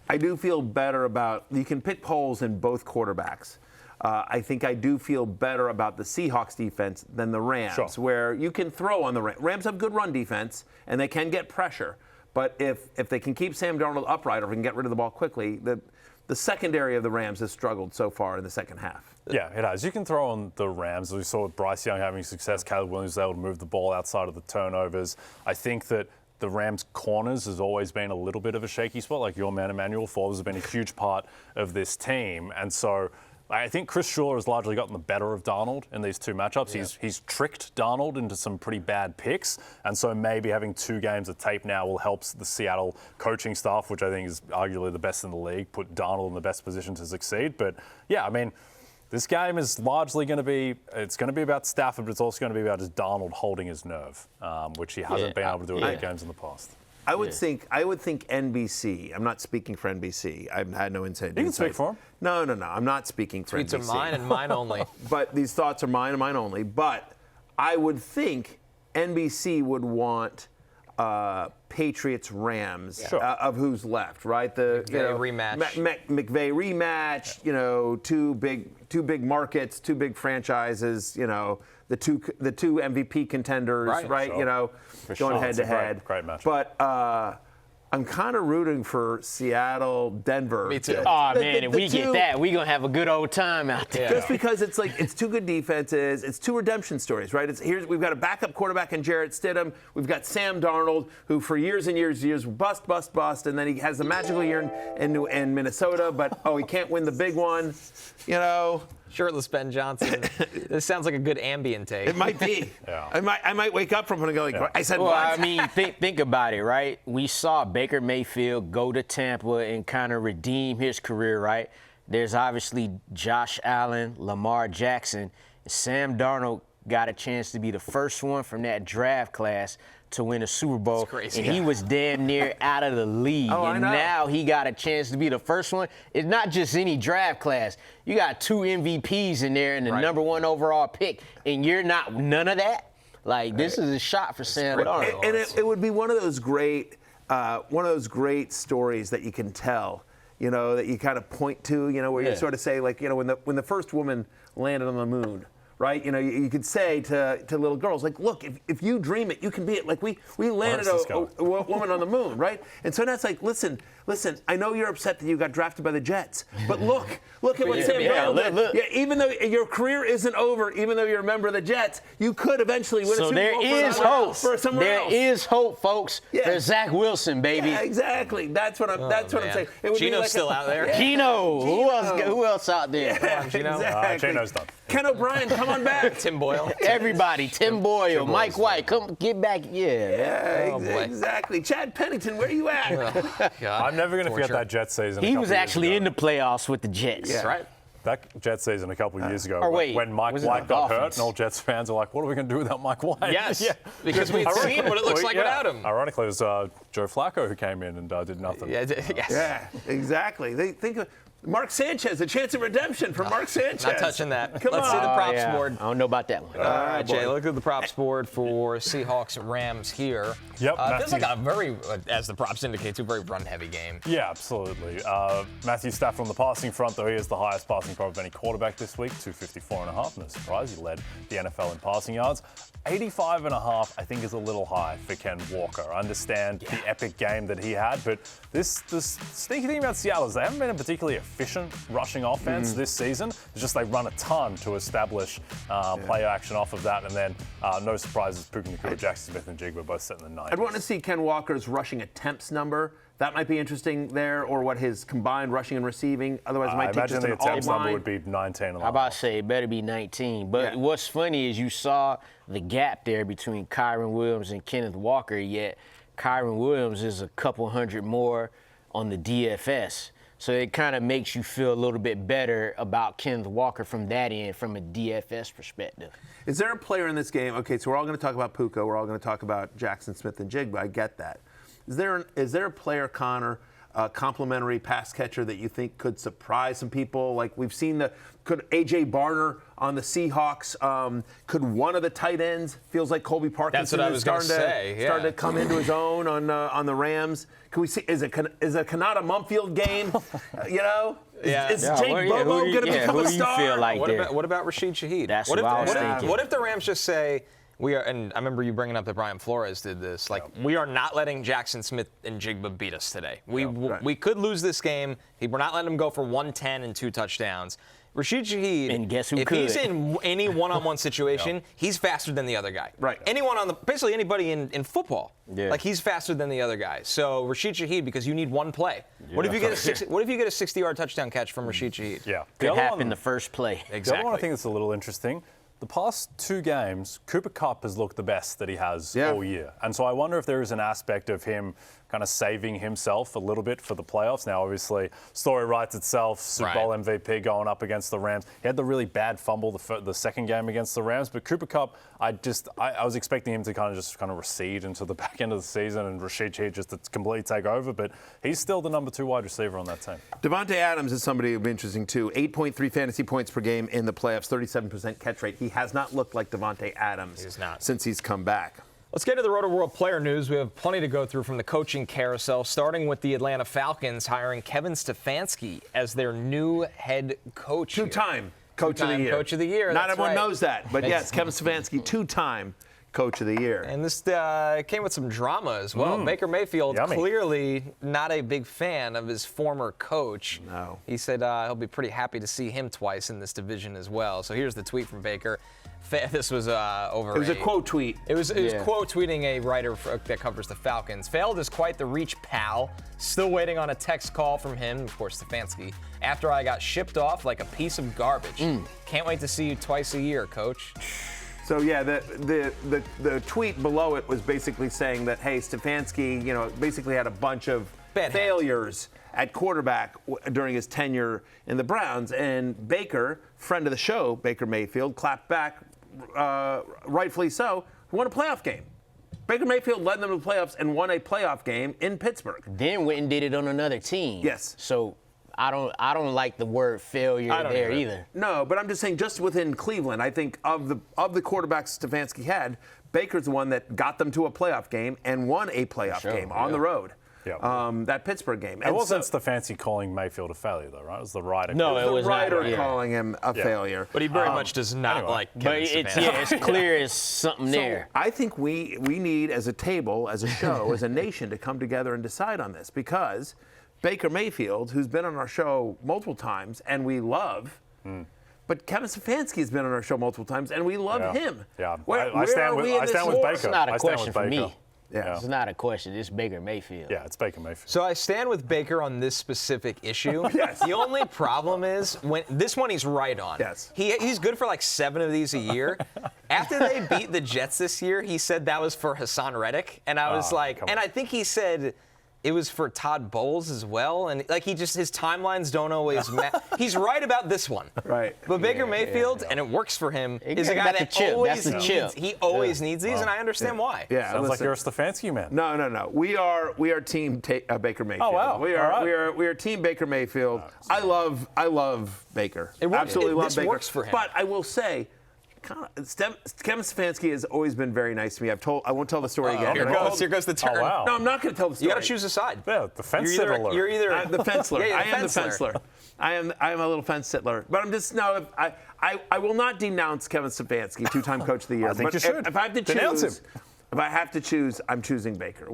I do feel better about, you can pick holes in both quarterbacks. I think I do feel better about the Seahawks defense than the Rams, where you can throw on the Rams. Rams have good run defense, and they can get pressure. But if they can keep Sam Darnold upright, or if we can get rid of the ball quickly, the secondary of the Rams has struggled so far in the second half. Yeah, it has. You can throw on the Rams. We saw Bryce Young having success. Caleb Williams was able to move the ball outside of the turnovers. I think that the Rams' corners has always been a little bit of a shaky spot. Like your man, Emmanuel Forbes, has been a huge part of this team. And so I think Chris Schuler has largely gotten the better of Darnold in these 2 matchups. Yeah. He's tricked Darnold into some pretty bad picks, and so maybe having 2 games of tape now will help the Seattle coaching staff, which I think is arguably the best in the league, put Darnold in the best position to succeed. But yeah, I mean, this game is largely going to be about Stafford, but it's also going to be about just Darnold holding his nerve, which he hasn't been able to do in 8 games in the past. I would think NBC. I'm not speaking for NBC. I've had no inside. You can speak for him. No. I'm not speaking for NBC. Tweets are mine and mine only. But these thoughts are mine and mine only. But I would think NBC would want Patriots-Rams Sure. of who's left, right? The rematch. McVay rematch. You know, two big markets, two big franchises. You know, the two MVP contenders, right? Sure. You know, going head to head. Great match. But I'm kind of rooting for Seattle, Denver. Me too. Oh, man, if we get that, we're going to have a good old time out there. Just because it's two good defenses, it's two redemption stories, right? We've got a backup quarterback in Jarrett Stidham. We've got Sam Darnold, who for years and years bust, and then he has a magical year in Minnesota, but he can't win the big one, you know. Shirtless Ben Johnson. This sounds like a good Ambien take. It might be. Yeah. I might wake up from it and go like, I said Well, what? I mean, think about it, right? We saw Baker Mayfield go to Tampa and kind of redeem his career, right? There's obviously Josh Allen, Lamar Jackson. Sam Darnold got a chance to be the first one from that draft class to win a Super Bowl. That's crazy. And he was damn near out of the league. I And know. now he got a chance to be the first one. It's not just any draft class. You got 2 MVPs in there and the number 1 overall pick, and you're not none of that? Like, this is a shot for Sam Darnold. And it would be one of those great stories that you can tell, you know, that you kind of point to, you know, where you sort of say, like, you know, when the first woman landed on the moon, right? You know, you could say to little girls, like, look, if you dream it, you can be it. Like, we landed a woman on the moon, right? And so now it's like, listen, I know you're upset that you got drafted by the Jets, but look at what Sam Darnold did. Yeah, even though your career isn't over, even though you're a member of the Jets, you could eventually win a Super Bowl for somewhere else. There is hope, folks. Yeah. There's Zach Wilson, baby. Yeah, exactly. That's what I'm saying. It would Gino's be like still out there. Yeah. Gino. Who else out there? Yeah, Gino? exactly. Gino's done. Ken O'Brien, come on back. Tim Boyle. Everybody. Tim Boyle, Mike White, come get back. Yeah, Oh, boy. exactly. Chad Pennington, where are you at? God. I'm never going to forget Torture. that Jets season. He was actually in the playoffs with the Jets. That's right. That Jets season a couple of years ago, or wait, when Mike was it White the got hurt, Dolphins? and all Jets fans are like, "What are we going to do without Mike White?" Yes. Yeah. Because we'd seen what it looks like without him. Ironically, it was Joe Flacco who came in and did nothing. Yes. Yeah, exactly. They think of Mark Sanchez, a chance of redemption for Mark Sanchez. Not touching that. Come Let's on. see the props Yeah. board. I don't know about that one. All right, Jay, look at the props board for Seahawks Rams here. Yep, Feels like a very, as the props indicate, a very run-heavy game. Yeah, absolutely. Matthew Stafford on the passing front, though he is the highest passing prop of any quarterback this week, 254.5. No surprise, he led the NFL in passing yards. 85.5, I think, is a little high for Ken Walker. I understand the epic game that he had, but the sneaky thing about Seattle is they haven't been a particularly efficient rushing offense this season. It's just they run a ton to establish play action off of that, and then no surprises, Puka Nacua, Jackson Smith, and Jigba both set in the 90s. I'd want to see Ken Walker's rushing attempts number. That might be interesting there, or what his combined rushing and receiving. Otherwise, it might I take imagine just the an attempts number all-line. would be 19. I'm about to say it better be 19. But Yeah. what's funny is you saw the gap there between Kyron Williams and Kenneth Walker, yet Kyron Williams is a couple hundred more on the DFS. So it kind of makes you feel a little bit better about Kenneth Walker from that end, from a DFS perspective. Is there a player in this game? Okay, so we're all going to talk about Puka. We're all going to talk about Jackson Smith and Jigba. I get that. Is there a player, Connor, a complimentary pass catcher that you think could surprise some people? Like we've seen could A.J. Barner on the Seahawks? Could one of the tight ends? Feels like Colby Parkinson That's what I was starting gonna say, yeah. starting to come into his own on the Rams. Can we see? Is a Kanata Mumfield game? You know? Yeah. Is Jake Bobo going to become who a do you star? feel like there? What about Rashid Shaheed? That's what what I was thinking. What if the Rams just say, we are, and I remember you bringing up that Brian Flores did this, like, we are not letting Jackson Smith and Jigba beat us today. We could lose this game. We're not letting him go for 110 and 2 touchdowns. Rashid Shaheed, And guess who if could? he's in any one-on-one situation, he's faster than the other guy. Right. Anyone basically anybody in football. Yeah. Like, he's faster than the other guy. So Rashid Shaheed, because you need one play. What if you get a 60-yard touchdown catch from Rashid Shaheed? Yeah. Could happen the first play. The other Exactly. one I think that's a little interesting, the past 2 games, Cooper Kupp has looked the best that he has all year. And so I wonder if there is an aspect of him kind of saving himself a little bit for the playoffs. Now, obviously, story writes itself, Super Bowl MVP going up against the Rams. He had the really bad fumble the second game against the Rams, but Cooper Kupp, I was expecting him to kind of recede into the back end of the season and Rashid Shaheed just to completely take over, but he's still the number 2 wide receiver on that team. Davante Adams is somebody who'd be interesting too. 8.3 fantasy points per game in the playoffs, 37% catch rate. He has not looked like Davante Adams He's not. since he's come back. Let's get to the Rotoworld Player news. We have plenty to go through from the coaching carousel, starting with the Atlanta Falcons hiring Kevin Stefanski as their new head coach. Two-time Coach of the Year. Coach of the Year. Not everyone knows that, but yes, Kevin Stefanski, two-time Coach of the Year. And this came with some drama as well. Baker Mayfield, clearly not a big fan of his former coach. No. He said he'll be pretty happy to see him twice in this division as well. So here's the tweet from Baker. This was over. It was a quote tweet. It was quote tweeting a writer that covers the Falcons. Failed is quite the reach, pal. Still waiting on a text call from him, of course, Stefanski, after I got shipped off like a piece of garbage. Can't wait to see you twice a year, coach. So yeah, the tweet below it was basically saying that, hey, Stefanski, basically had a bunch of failures at quarterback during his tenure in the Browns, and Baker, friend of the show, Baker Mayfield, clapped back, rightfully so, won a playoff game. Baker Mayfield led them to the playoffs and won a playoff game in Pittsburgh. Then went and did it on another team. Yes. So I don't like the word failure there either. No, but I'm just saying, just within Cleveland, I think of the quarterbacks Stefanski had, Baker's the one that got them to a playoff game and won a playoff game on the road. Yeah. That Pittsburgh game. It wasn't Stefanski calling Mayfield a failure, though, right? It was the writer. No, it was the writer not, calling him a failure. But he very much does not like Kevin Stefanski. It's clear as something there. I think we need, as a table, as a show, as a nation, to come together and decide on this, because Baker Mayfield, who's been on our show multiple times and we love, but Kevin Stefanski has been on our show multiple times and we love him. Yeah, I stand with Baker. It's not a question for me. Yeah. It's not a question. It's Baker Mayfield. Yeah, it's Baker Mayfield. So I stand with Baker on this specific issue. Yes. The only problem is when this one he's right on. Yes. He's good for like 7 of these a year. After they beat the Jets this year, he said that was for Hassan Reddick, and I was like, and I think he said it was for Todd Bowles as well, and like his timelines don't always match. He's right about this one. Right. But Baker Mayfield, and it works for him, is a guy that always needs. He always needs these, and I understand why. Yeah. Sounds like you're a Stefanski man. No. We are team Baker Mayfield. Oh wow. We are team Baker Mayfield. I love Baker. Absolutely love Baker. This works for him. But I will say, Kevin Stefanski has always been very nice to me. I won't tell the story again. Here goes the turn. Oh, wow. No, I'm not going to tell the story. You got to choose a side. Yeah, the fence sitter. You're either I'm the fenceler. Yeah, I am the fenceler. I am a little fence sittler. But I'm just I will not denounce Kevin Stefanski, two-time Coach of the Year. I think you should. If I have to denounce choose, him. If I have to choose, I'm choosing Baker.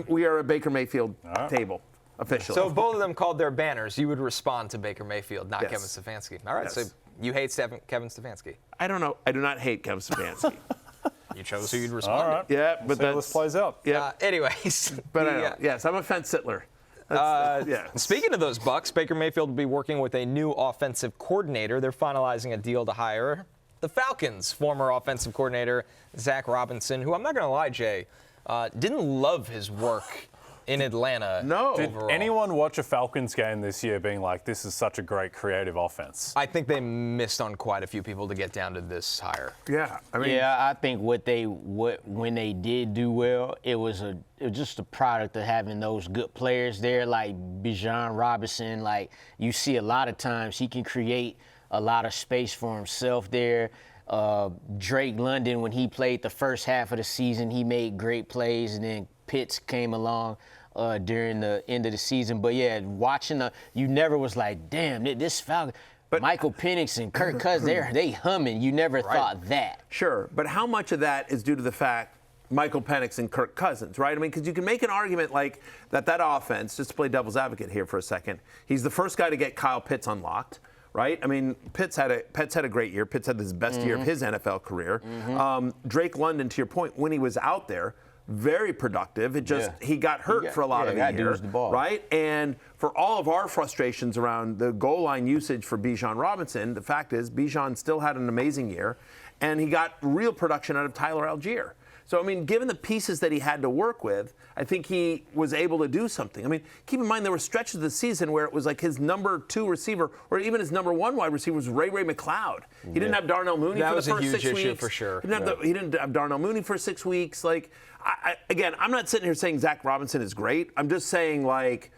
We are a Baker Mayfield table officially. So if both of them called their banners, you would respond to Baker Mayfield, not Yes. Kevin Stefanski. All right, Yes. so you hate Kevin Stefanski. I don't know. I do not hate Kevin Stefanski. You chose who you'd respond All right. Yeah, but See how this plays out. Yeah. Anyways. But yes, I'm a fence sittler. Speaking of those Bucs, Baker Mayfield will be working with a new offensive coordinator. They're finalizing a deal to hire the Falcons' former offensive coordinator, Zac Robinson, who I'm not going to lie, Jay, didn't love his work in Atlanta. No. Did overall. anyone watch a Falcons game this year being like, this is such a great creative offense? I think they missed on quite a few people to get down to this hire. Yeah. I mean, I think when they did do well, it was just a product of having those good players there, like Bijan Robinson. Like, you see a lot of times he can create a lot of space for himself there. Drake London, when he played the first half of the season, he made great plays, and then Pitts came along during the end of the season. But yeah, watching you never was like, damn, this Falcon. But Michael Penix and Kirk Cousins, they humming. You never thought that. Sure, but how much of that is due to the fact Michael Penix and Kirk Cousins, right? I mean, because you can make an argument like that offense, just to play devil's advocate here for a second, he's the first guy to get Kyle Pitts unlocked. Right? I mean, Pitts had a great year. Pitts had his best year of his NFL career. Drake London, to your point, when he was out there, very productive. He got hurt for a lot of the year, right? And for all of our frustrations around the goal line usage for Bijan Robinson, the fact is Bijan still had an amazing year, and he got real production out of Tyler Algier. So, I mean, given the pieces that he had to work with, I think he was able to do something. I mean, keep in mind there were stretches of the season where it was like his number 2 receiver or even his number 1 wide receiver was Ray McLeod. He didn't have Darnell Mooney for the first 6 weeks. That was a huge issue for sure. He didn't have Darnell Mooney for 6 weeks. Like, again, I'm not sitting here saying Zac Robinson is great. I'm just saying, like,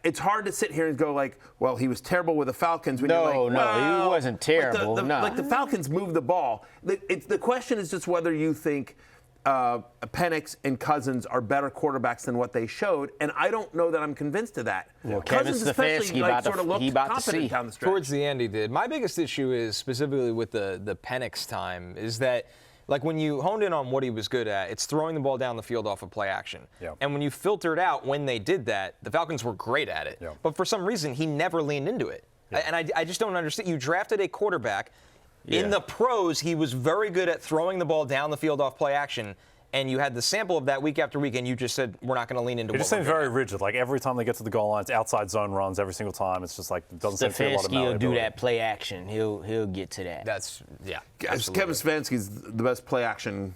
it's hard to sit here and go like, well, he was terrible with the Falcons. When you're like, he wasn't terrible. Like the Falcons moved the ball. The question is just whether you think Penix and Cousins are better quarterbacks than what they showed, and I don't know that I'm convinced of that. Well, Kevin Cousins especially Stefanski sort of looked about to confident see. down the stretch. Towards the end, he did. My biggest issue is specifically with the Penix time is that, like, when you honed in on what he was good at, it's throwing the ball down the field off of play action. Yep. And when you filtered out when they did that, the Falcons were great at it. Yep. But for some reason, he never leaned into it. Yep. And I just don't understand. You drafted a quarterback. In the pros, he was very good at throwing the ball down the field off play action. And you had the sample of that week after week, and you just said, we're not going to lean into it. It just seems very rigid. Like, every time they get to the goal line, it's outside zone runs every single time. It's just like, it doesn't seem to be a lot of Stefanski will do malleability. that play action. He'll get to that. That's, yeah. Kevin Stefanski's the best play action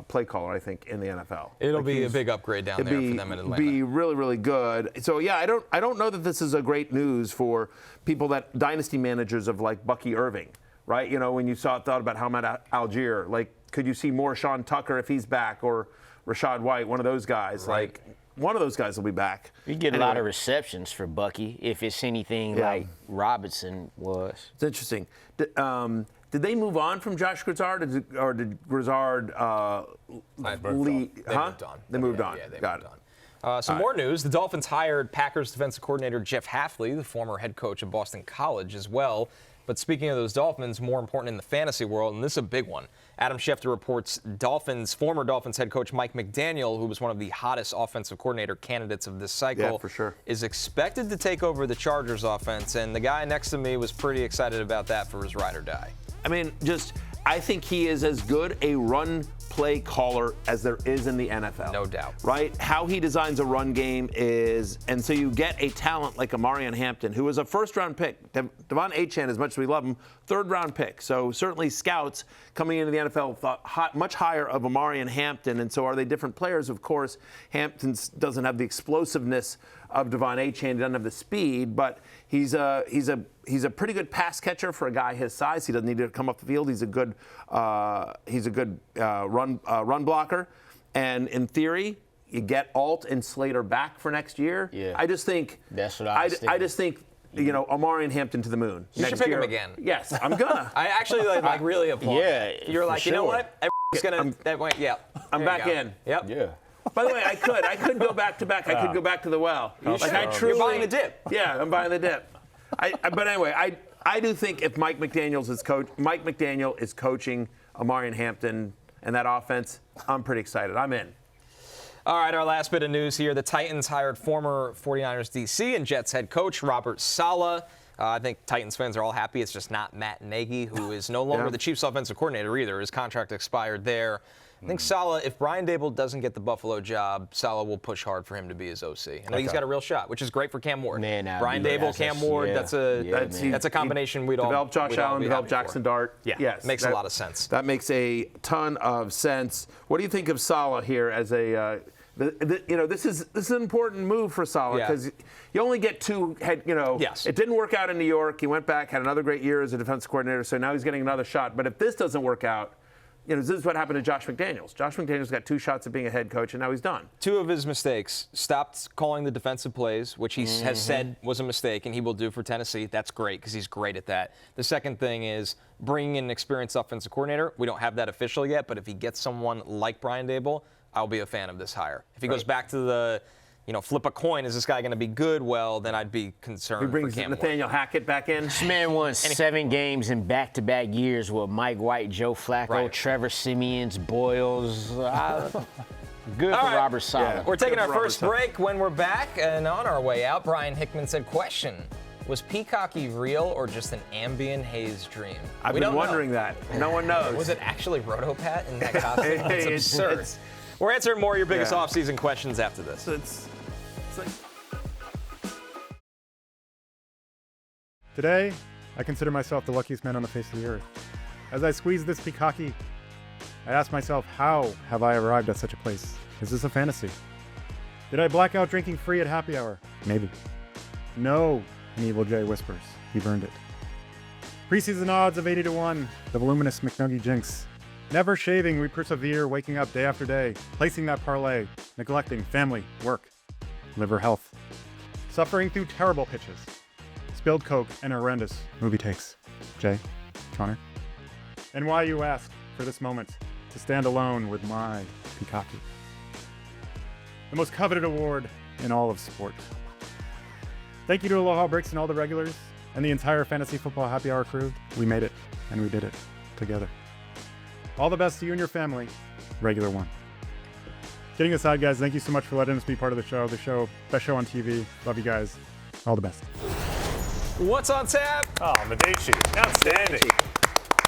play caller, I think, in the NFL. It'll be a big upgrade down there for them in Atlanta. Be really, really good. So yeah, I don't know that this is a great news for people that dynasty managers of like Bucky Irving, right? You know, when you thought about Hamid Algier, like, could you see more Sean Tucker if he's back, or Rashad White, one of those guys? Right. Like, one of those guys will be back. You get a lot of receptions for Bucky if it's anything like Robinson was. It's interesting. Did they move on from Josh Grizzard, or did Grizzard leave? They moved on. They moved on. Yeah, they Got moved it. on. Some more news. The Dolphins hired Packers defensive coordinator Jeff Hafley, the former head coach of Boston College, as well. But speaking of those Dolphins, more important in the fantasy world, and this is a big one. Adam Schefter reports former Dolphins head coach Mike McDaniel, who was one of the hottest offensive coordinator candidates of this cycle, for sure, is expected to take over the Chargers offense. And the guy next to me was pretty excited about that for his ride or die. I mean, I think he is as good a run play caller as there is in the NFL. No doubt. Right? How he designs a run game is, and so you get a talent like Amarian Hampton, who was a first-round pick. Devon Achane, as much as we love him, third-round pick. So certainly scouts coming into the NFL thought much higher of Amarian Hampton, and so are they different players? Of course, Hampton doesn't have the explosiveness of Devon Achane. He doesn't have the speed, but he's a pretty good pass catcher for a guy his size. He doesn't need to come up the field. He's a good run blocker, and in theory, you get Alt and Slater back for next year. Yeah. I just think that's what I just think Amarian Hampton to the moon. You should pick him again. Yes, I'm gonna. I actually like really applaud. Yeah, you're like, you know what? Everyone's gonna. Yeah. I'm back in. Yep. Yeah. By the way, I could go back to back. I could go back to the well. You're buying the dip. Yeah, I'm buying the dip. But anyway, I do think if Mike McDaniel is coaching Amarian Hampton and that offense, I'm pretty excited. I'm in. All right, our last bit of news here. The Titans hired former 49ers DC and Jets head coach Robert Saleh. I think Titans fans are all happy. It's just not Matt Nagy, who is no longer the Chiefs offensive coordinator either. His contract expired there. I think Saleh, if Brian Daboll doesn't get the Buffalo job, Saleh will push hard for him to be his OC. I think he's got a real shot, which is great for Cam Ward. Brian Daboll, Cam Ward, that's a combination we'd all develop Josh Allen, develop Jackson Dart. Yeah, yes, makes a lot of sense. That makes a ton of sense. What do you think of Saleh here as a this is an important move for Saleh because you only get two head. Yes. It didn't work out in New York. He went back, had another great year as a defensive coordinator. So now he's getting another shot. But if this doesn't work out, this is what happened to Josh McDaniels. Josh McDaniels got 2 shots at being a head coach, and now he's done. 2 of his mistakes: stopped calling the defensive plays, which he has said was a mistake, and he will do for Tennessee. That's great because he's great at that. The second thing is bringing in an experienced offensive coordinator. We don't have that official yet, but if he gets someone like Brian Daboll, I'll be a fan of this hire. If he goes back to the, flip a coin, is this guy going to be good? Well, then I'd be concerned. He brings for Cam Nathaniel Hackett back in. This man won 7 games in back-to-back years with Mike White, Joe Flacco, Trevor Siemians, Boyles. Good for Robert Saleh. Yeah. We're taking our first break. When we're back and on our way out, Brian Hickman said, question, was Peacocky real or just an ambient haze dream? I've been wondering that. No one knows. Was it actually Rotopat in that costume? It's absurd. We're answering more of your biggest off-season questions after this. It's like... Today, I consider myself the luckiest man on the face of the earth. As I squeeze this Peacocky, I ask myself, how have I arrived at such a place? Is this a fantasy? Did I black out drinking free at happy hour? Maybe. No, an evil Jay whispers. You've earned it. Preseason odds of 80-1, the voluminous McNuggy jinx. Never shaving, we persevere, waking up day after day, placing that parlay, neglecting family, work, liver health. Suffering through terrible pitches. Spilled Coke and horrendous movie takes. Jay, Connor. And why, you ask, for this moment, to stand alone with my Peacocky. The most coveted award in all of sport. Thank you to Aloha Bricks and all the regulars and the entire Fantasy Football Happy Hour crew. We made it, and we did it together. All the best to you and your family. Regular One. Kidding aside, guys, thank you so much for letting us be part of the show. Best show on TV. Love you guys. All the best. What's on tap? Oh, Medici. Outstanding.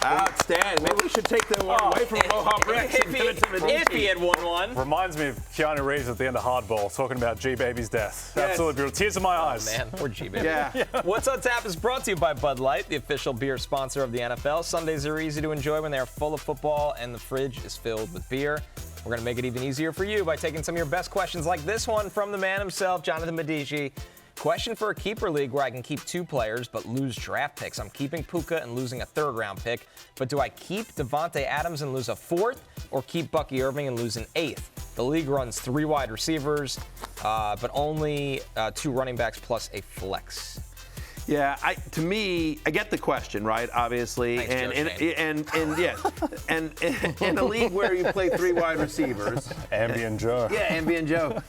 Outstanding. Maybe we should take the award away from Aloha Bricks and give it to Medici. If he had won one. Reminds me of Keanu Reeves at the end of Hardball talking about G-Baby's death. Yes. Absolutely beautiful. Tears in my eyes. Man, poor G-Baby. Yeah. What's on Tap is brought to you by Bud Light, the official beer sponsor of the NFL. Sundays are easy to enjoy when they are full of football and the fridge is filled with beer. We're going to make it even easier for you by taking some of your best questions like this one from the man himself, Jonathan Medici. Question for a keeper league where I can keep 2 players but lose draft picks. I'm keeping Puka and losing a 3rd round pick, but do I keep Davante Adams and lose a 4th, or keep Bucky Irving and lose an 8th? The league runs 3 wide receivers, but only 2 running backs plus a flex. Yeah, to me, I get the question, right? Obviously, Thanks, and in a league where you play 3 wide receivers, Ambient Joe. yeah, Ambient Joe.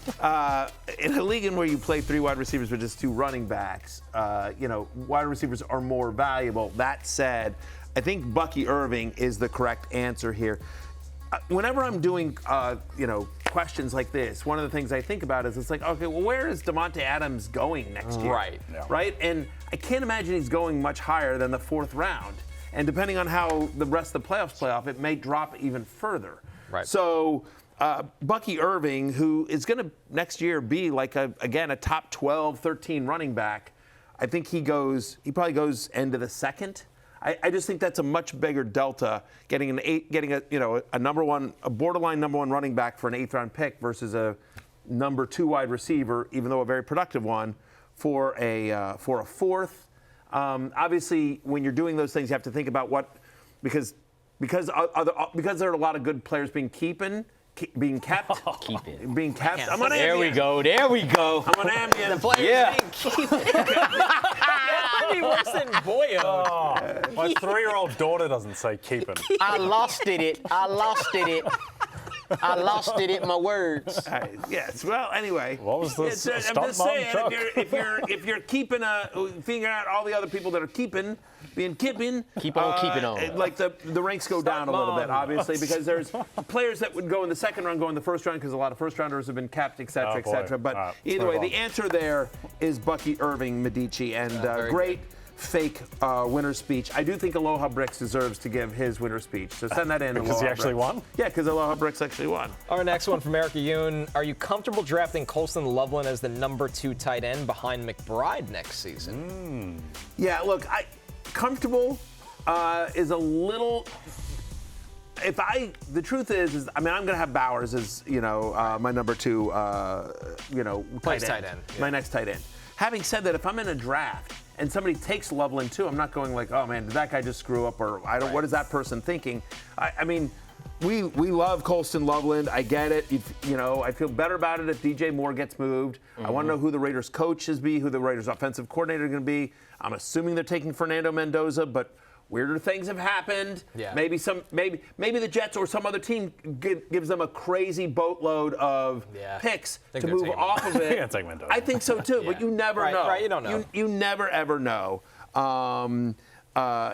In a league in where you play 3 wide receivers with just 2 running backs, wide receivers are more valuable. That said, I think Bucky Irving is the correct answer here. Whenever I'm doing, questions like this, one of the things I think about is it's like, okay, well, where is Davante Adams going next year? Right. Yeah. Right? And I can't imagine he's going much higher than the 4th round. And depending on how the rest of the playoffs play off, it may drop even further. Right. So Bucky Irving, who is going to next year be like, a top 12, 13 running back, I think he probably goes end of the 2nd. I just think that's a much bigger delta getting a borderline number 1 running back for an 8th round pick versus a number 2 wide receiver, even though a very productive one, for a 4th. Obviously, when you're doing those things, you have to think about because there are a lot of good players being kept. Being kept. I'm on There we Ambien. go. I'm on Ambien. The players Yeah. being That would be worse than Boyo. Oh, my 3-year-old daughter doesn't say keeping. I lost it. My words. Yes. Well, anyway. What was the I'm stunt just mom saying, joke? if you're keeping figuring out all the other people that are keep on keeping on. Like the ranks go down a little bit, obviously, because there's players that would go in the 2nd round, go in the 1st round, because a lot of 1st rounders have been capped, et cetera, et cetera. But either way, the answer there is Bucky Irving, Medici, and great fake winner speech. I do think Aloha Bricks deserves to give his winner speech. So send that in. Because he actually won? Yeah, because Aloha Bricks actually won. Our next one from Erica Yoon. Are you comfortable drafting Coleston Loveland as the number 2 tight end behind McBride next season? Yeah, look, comfortable is a little. The truth is I'm going to have Bowers as my number 2 Plays tight end. My next tight end. Having said that, if I'm in a draft and somebody takes Loveland too, I'm not going like, oh man, did that guy just screw up, or what is that person thinking? I mean, we love Coleston Loveland. I get it. I feel better about it if DJ Moore gets moved. I want to know who the Raiders coach is who the Raiders offensive coordinator is going to be. I'm assuming they're taking Fernando Mendoza, but weirder things have happened. Yeah. Maybe the Jets or some other team gives them a crazy boatload of picks to move off of it. Take Mendoza. I think so too, but you never know. Right, you don't know. You never ever know.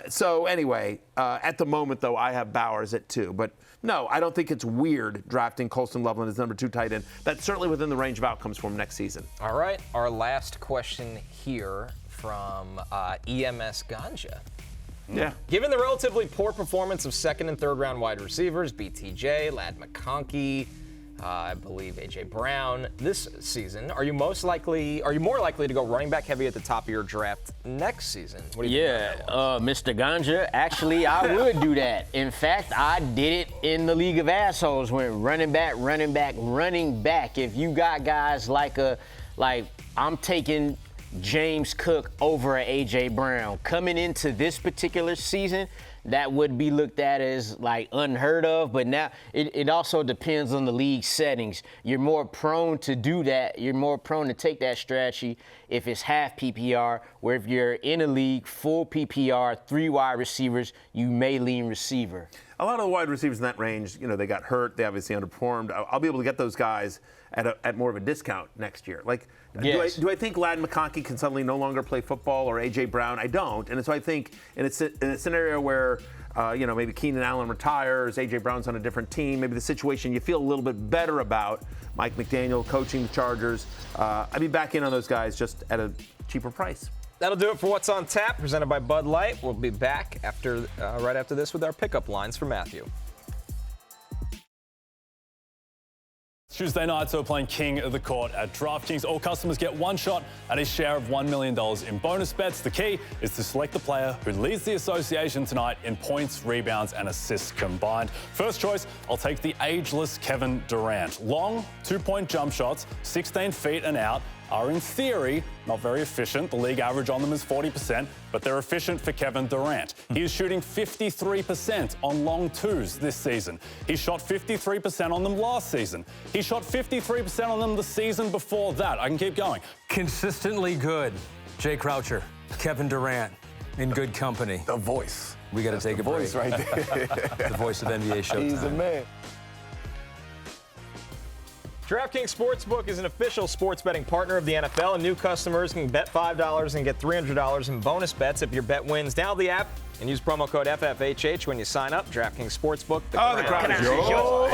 So anyway, at the moment though, I have Bowers at 2, but no, I don't think it's weird drafting Coleston Loveland as number 2 tight end. That's certainly within the range of outcomes for him next season. All right, our last question here from EMS Ganja. Yeah. Given the relatively poor performance of 2nd and 3rd round wide receivers, BTJ, Ladd McConkey, I believe A.J. Brown, this season, are you more likely to go running back heavy at the top of your draft next season? What do you think about that one? Mr. Ganja, actually, I would do that. In fact, I did it in the League of Assholes, went running back. If you got guys like I'm taking James Cook over A.J. Brown. Coming into this particular season, that would be looked at as like unheard of, but now it also depends on the league settings. You're more prone to do that. You're more prone to take that strategy if it's half PPR, where if you're in a league full PPR, 3 wide receivers, you may lean receiver. a lot of the wide receivers in that range, they got hurt. They obviously underperformed. I'll be able to get those guys at more of a discount next year. Like, Yes. do I think Ladd McConkey can suddenly no longer play football, or A.J. Brown? I don't. And so I think in a scenario where maybe Keenan Allen retires, A.J. Brown's on a different team, maybe the situation you feel a little bit better about, Mike McDaniel coaching the Chargers, I'd be back in on those guys just at a cheaper price. That'll do it for What's on Tap, presented by Bud Light. We'll be back right after this with our pickup lines for Matthew. Tuesday night, so we're playing King of the Court at DraftKings. All customers get one shot at a share of $1 million in bonus bets. The key is to select the player who leads the association tonight in points, rebounds, and assists combined. First choice, I'll take the ageless Kevin Durant. Long, 2-point jump shots, 16 feet and out, are in theory not very efficient. The league average on them is 40%, but they're efficient for Kevin Durant. He is shooting 53% on long twos this season. He shot 53% on them last season. He shot 53% on them the season before that. I can keep going. Consistently good. Jay Croucher, Kevin Durant, in good company. The voice. We got to take a break. Voice right there. The voice of NBA Showtime. He's a man. DraftKings Sportsbook is an official sports betting partner of the NFL, and new customers can bet $5 and get $300 in bonus bets if your bet wins. Download the app and use promo code FFHH when you sign up. DraftKings Sportsbook. The crowd is yours.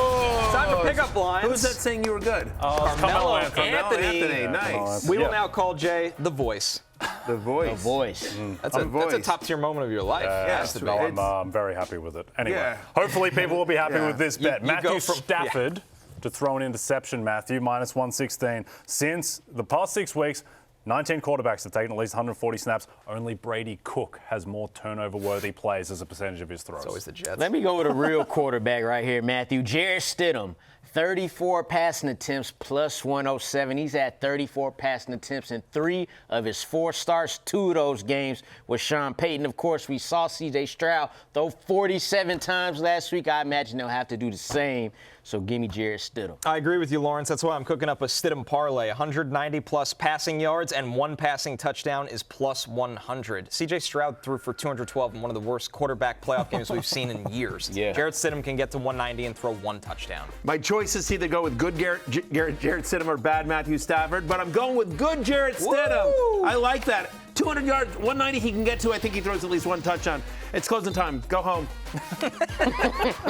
Time to pick up lines. Who's that saying you were good? Carmelo Anthony. Anthony. Nice. We will now call Jay the voice. The voice. The voice. That's a top-tier moment of your life. Yeah, No, I'm very happy with it. Anyway, Yeah. hopefully people will be happy with this bet. You Matthew go from- Stafford to throw an interception, Matthew, minus 116. Since the past 6 weeks, 19 quarterbacks have taken at least 140 snaps. Only Brady Cook has more turnover-worthy plays as a percentage of his throws. It's always the Jets. Let me go with a real quarterback right here, Matthew. Jarrett Stidham, 34 passing attempts plus 107. He's had 34 passing attempts in 3 of his 4 starts. 2 of those games with Sean Payton. Of course, we saw C.J. Stroud throw 47 times last week. I imagine they'll have to do the same. So give me Jarrett Stidham. I agree with you, Lawrence. That's why I'm cooking up a Stidham parlay. 190-plus passing yards and 1 passing touchdown is plus 100. C.J. Stroud threw for 212 in one of the worst quarterback playoff games we've seen in years. Yeah. Jarrett Stidham can get to 190 and throw 1 touchdown. My choice is to either go with good Jarrett Stidham or bad Matthew Stafford, but I'm going with good Jarrett Stidham. Woo! I like that. 200 yards, 190 he can get to. I think he throws at least 1 touchdown. It's closing time. Go home.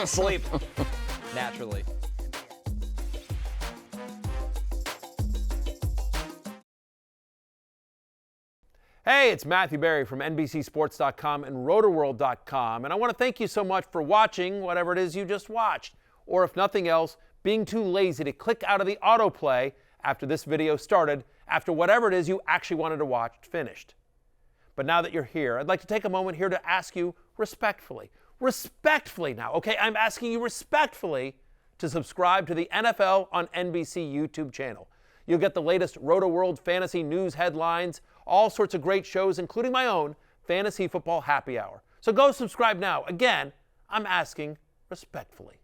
Sleep. Naturally. Hey, it's Matthew Berry from NBCSports.com and Rotoworld.com, and I want to thank you so much for watching whatever it is you just watched, or if nothing else, being too lazy to click out of the autoplay after this video started, after whatever it is you actually wanted to watch finished. But now that you're here, I'd like to take a moment here to ask you respectfully now, okay? I'm asking you respectfully to subscribe to the NFL on NBC YouTube channel. You'll get the latest Rotoworld fantasy news headlines, all sorts of great shows, including my own Fantasy Football Happy Hour. So go subscribe now. Again, I'm asking respectfully.